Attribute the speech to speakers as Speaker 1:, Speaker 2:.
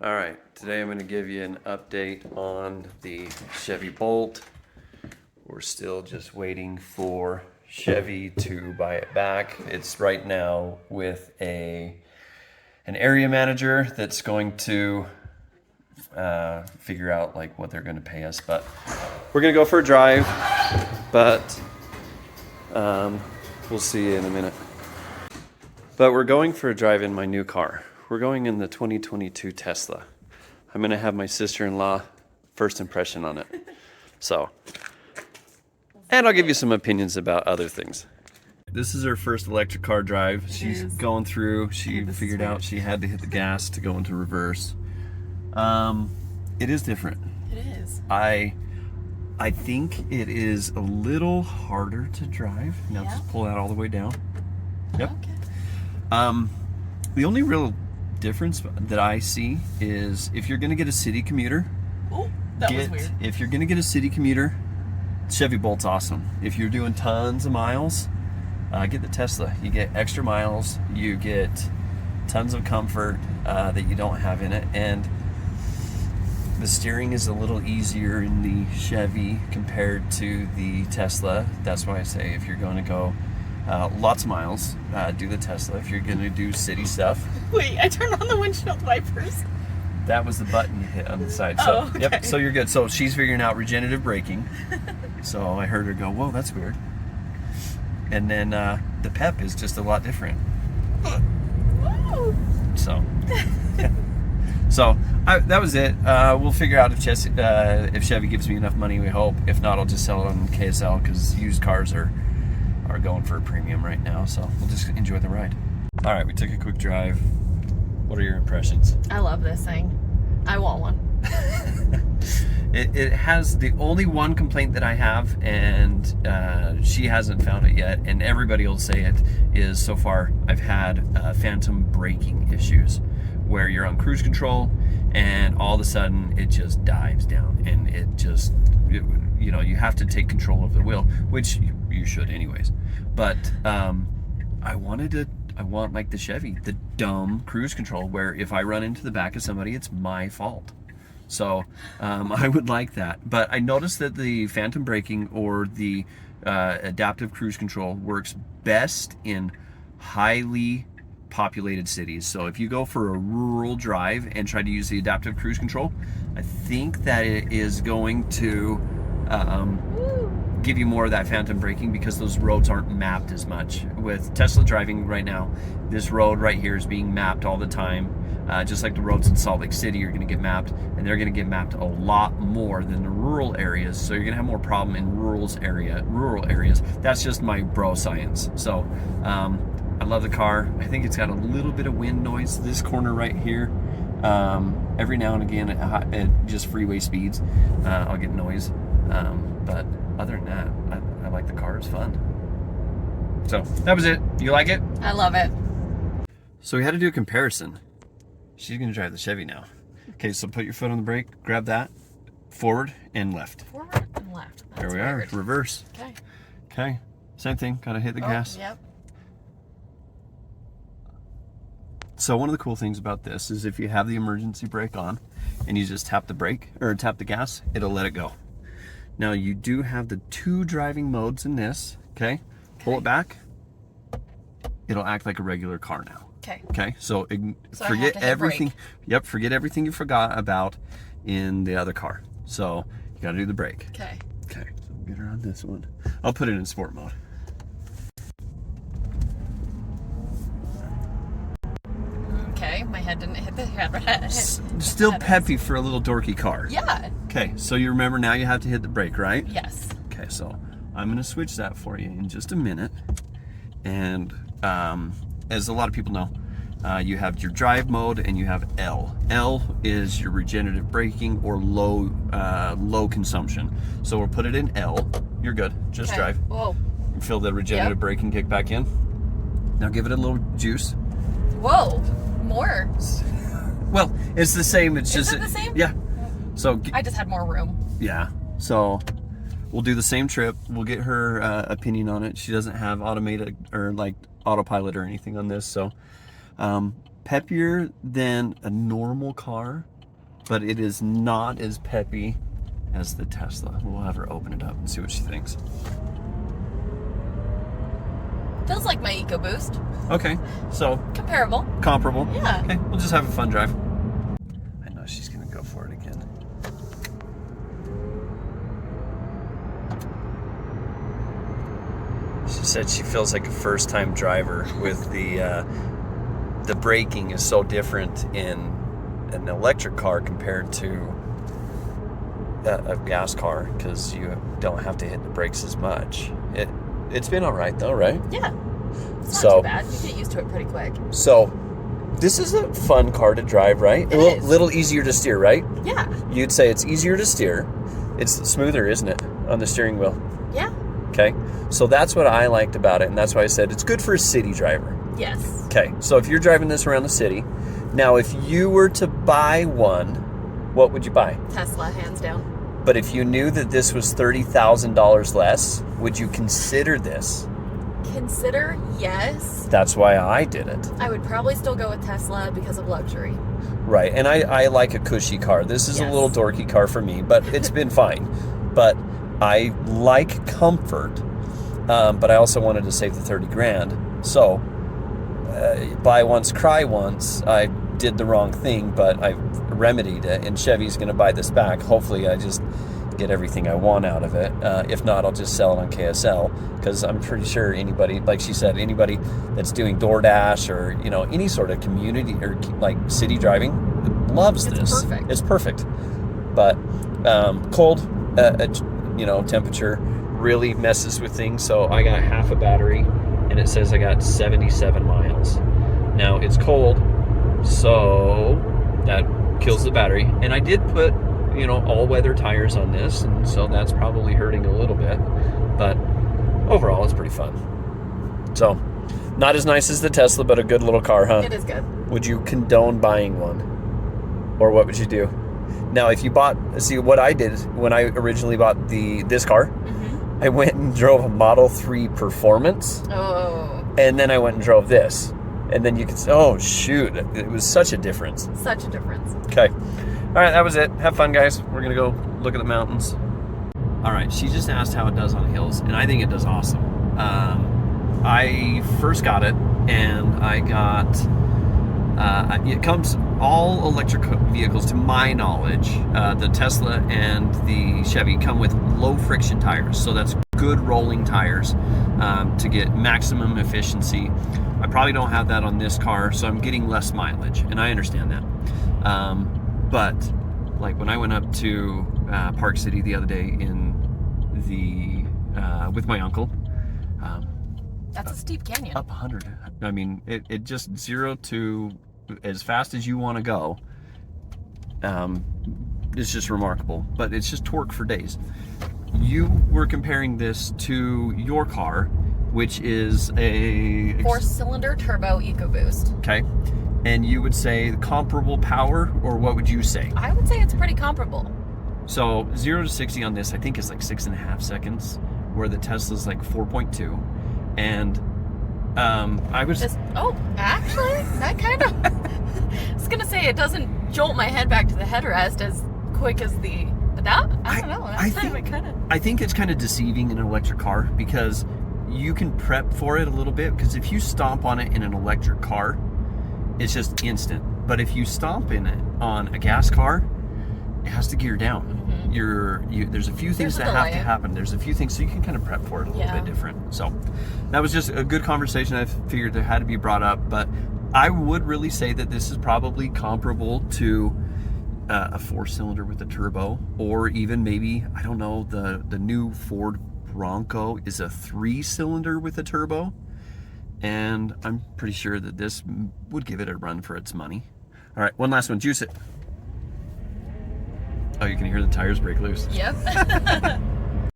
Speaker 1: All right, today I'm going to give you an update on the Chevy Bolt. We're still just waiting for Chevy to buy it back. It's right now with an area manager that's going to figure out like what they're going to pay us. But we're going to go for a drive, but we'll see you in a minute. But we're going for a drive in my new car. We're going in the 2022 Tesla. I'm gonna have my sister-in-law first impression on it. So, and I'll give you some opinions about other things. This is her first electric car drive. She's going through, she figured out she had to hit the gas to go into reverse. It is different.
Speaker 2: It is.
Speaker 1: I think it is a little harder to drive. Now just pull that all the way down. Yep. Okay. The only real difference that I see is if you're gonna get a city commuter,
Speaker 2: was weird.
Speaker 1: If you're gonna get a city commuter, Chevy Bolt's awesome. If you're doing tons of miles, get the Tesla. You get extra miles, you get tons of comfort that you don't have in it, and the steering is a little easier in the Chevy compared to the Tesla. That's why I say if you're going to go lots of miles, do the Tesla. If you're going to do city stuff.
Speaker 2: Wait, I turned on the windshield wipers.
Speaker 1: That was the button you hit on the side. So,
Speaker 2: okay.
Speaker 1: Yep, so you're good. So she's figuring out regenerative braking. So I heard her go, whoa, that's weird. And then the pep is just a lot different. So, that was it. We'll figure out if Chevy gives me enough money, we hope. If not, I'll just sell it on KSL because used cars are going for a premium right now. So we'll just enjoy the ride. All right, we took a quick drive. What are your impressions?
Speaker 2: I love this thing. I want one.
Speaker 1: It has the only one complaint that I have, and she hasn't found it yet, and everybody will say it, is so far I've had phantom braking issues where you're on cruise control and all of a sudden it just dives down and you have to take control of the wheel, which you should anyways. But I want like the Chevy, the dumb cruise control where if I run into the back of somebody, it's my fault. So I would like that. But I noticed that the phantom braking or the adaptive cruise control works best in highly populated cities. So if you go for a rural drive and try to use the adaptive cruise control, I think that it is going to give you more of that phantom braking because those roads aren't mapped as much. With Tesla driving right now, this road right here is being mapped all the time. Just like the roads in Salt Lake City are going to get mapped, and they're going to get mapped a lot more than the rural areas. So you're going to have more problem in rural areas. That's just my bro science. So I love the car. I think it's got a little bit of wind noise. This corner right here, every now and again at just freeway speeds, I'll get noise. But other than that, I like the car. It's fun. So that was it. You like it?
Speaker 2: I love it.
Speaker 1: So we had to do a comparison. She's going to drive the Chevy now. Okay, so put your foot on the brake, grab that, forward and left.
Speaker 2: Forward and left.
Speaker 1: There we are, reverse.
Speaker 2: Okay.
Speaker 1: Okay, same thing, gotta hit the gas.
Speaker 2: Yep.
Speaker 1: So one of the cool things about this is if you have the emergency brake on and you just tap the brake, or tap the gas, it'll let it go. Now you do have the two driving modes in this, okay? Pull it back, it'll act like a regular car now. Okay, so forget everything. Yep, forget everything you forgot about in the other car. So you gotta do the brake.
Speaker 2: Okay.
Speaker 1: Okay, so we'll get her on this one. I'll put it in sport mode.
Speaker 2: Okay, my head didn't hit the head.
Speaker 1: Still peppy for a little dorky car.
Speaker 2: Yeah.
Speaker 1: Okay, so you remember now you have to hit the brake, right?
Speaker 2: Yes.
Speaker 1: Okay, so I'm gonna switch that for you in just a minute. And as a lot of people know, you have your drive mode and you have L. L is your regenerative braking or low consumption. So we'll put it in L. You're good. Just drive.
Speaker 2: Whoa.
Speaker 1: Feel the regenerative braking kick back in. Now give it a little juice.
Speaker 2: Whoa. More.
Speaker 1: Well, it's the same. It's
Speaker 2: Is
Speaker 1: just
Speaker 2: it the same?
Speaker 1: Yeah. So
Speaker 2: I just had more room.
Speaker 1: Yeah. So we'll do the same trip. We'll get her opinion on it. She doesn't have automated or like autopilot or anything on this, so peppier than a normal car, but it is not as peppy as the Tesla. We'll have her open it up and see what she thinks.
Speaker 2: Feels like my EcoBoost.
Speaker 1: Okay, so
Speaker 2: Comparable.
Speaker 1: comparable.
Speaker 2: Yeah.
Speaker 1: Okay, we'll just have a fun drive. I know she's gonna go for it again. She said she feels like a first-time driver with the braking is so different in an electric car compared to a gas car because you don't have to hit the brakes as much. It's been all right though, right?
Speaker 2: Yeah. It's not
Speaker 1: So-
Speaker 2: too bad. You get used to it pretty quick.
Speaker 1: So this is a fun car to drive, right?
Speaker 2: It
Speaker 1: A
Speaker 2: is.
Speaker 1: little easier to steer, right?
Speaker 2: Yeah.
Speaker 1: You'd say it's easier to steer. It's smoother, isn't it, on the steering wheel?
Speaker 2: Yeah.
Speaker 1: Okay. So that's what I liked about it, and that's why I said it's good for a city driver.
Speaker 2: Yes.
Speaker 1: Okay. So if you're driving this around the city, now if you were to buy one, what would you buy?
Speaker 2: Tesla, hands down.
Speaker 1: But if you knew that this was $30,000 less, would you consider this?
Speaker 2: Consider, yes.
Speaker 1: That's why I did it.
Speaker 2: I would probably still go with Tesla because of luxury.
Speaker 1: Right, and I like a cushy car. This is a
Speaker 2: Yes.
Speaker 1: little dorky car for me, but it's been fine. But I like comfort, but I also wanted to save the 30 grand. So, buy once, cry once. I did the wrong thing, but I remedied it, and Chevy's going to buy this back. Hopefully, I just get everything I want out of it. If not, I'll just sell it on KSL, because I'm pretty sure anybody, like she said, anybody that's doing DoorDash or, you know, any sort of community or like city driving loves
Speaker 2: It's
Speaker 1: this.
Speaker 2: perfect.
Speaker 1: It's perfect. But cold, you know, temperature really messes with things. So I got half a battery, and it says I got 77 miles. Now it's cold, so that kills the battery. And I did put, you know, all-weather tires on this, and so that's probably hurting a little bit. But overall, it's pretty fun. So, not as nice as the Tesla, but a good little car, huh?
Speaker 2: It is good.
Speaker 1: Would you condone buying one? Or what would you do? Now, if you bought, see what I did when I originally bought this car,
Speaker 2: Mm-hmm.
Speaker 1: I went and drove a Model 3 Performance,
Speaker 2: Oh,
Speaker 1: and then I went and drove this. And then you could say, oh shoot, it was such a difference.
Speaker 2: such a difference.
Speaker 1: Okay. All right, that was it. Have fun, guys. We're going to go look at the mountains. All right, she just asked how it does on hills, and I think it does awesome. I first got it, and I got, it comes all electric vehicles, to my knowledge. The Tesla and the Chevy come with low friction tires, so that's good rolling tires to get maximum efficiency. I probably don't have that on this car, so I'm getting less mileage, and I understand that. But like when I went up to Park City the other day with my uncle,
Speaker 2: That's a steep canyon.
Speaker 1: up 100. I mean, it just 0 to as fast as you want to go. It's just remarkable, but it's just torque for days. You were comparing this to your car, which is a
Speaker 2: 4-cylinder turbo EcoBoost.
Speaker 1: okay, and you would say comparable power, or what would you say?
Speaker 2: I would say it's pretty comparable.
Speaker 1: So 0 to 60 on this, I think, is like 6.5 seconds, where the Tesla's like 4.2. And I was
Speaker 2: Actually, that kind of. I was gonna say it doesn't jolt my head back to the headrest as quick as the. But that I don't know.
Speaker 1: I think-
Speaker 2: kind of.
Speaker 1: I think it's kind of deceiving in an electric car, because you can prep for it a little bit, because if you stomp on it in an electric car, it's just instant. But if you stomp in it on a gas car, it has to gear down. There's a few things
Speaker 2: There's a
Speaker 1: that have to
Speaker 2: delay.
Speaker 1: happen. There's a few things, so you can kind of prep for it a little
Speaker 2: Yeah.
Speaker 1: bit different. So that was just a good conversation. I figured that had to be brought up, but I would really say that this is probably comparable to a 4-cylinder with a turbo, or even maybe, I don't know, the new Ford Bronco is a 3-cylinder with a turbo, and I'm pretty sure that this would give it a run for its money. All right, one last one. Juice it. Oh, you can hear the tires break loose.
Speaker 2: Yep.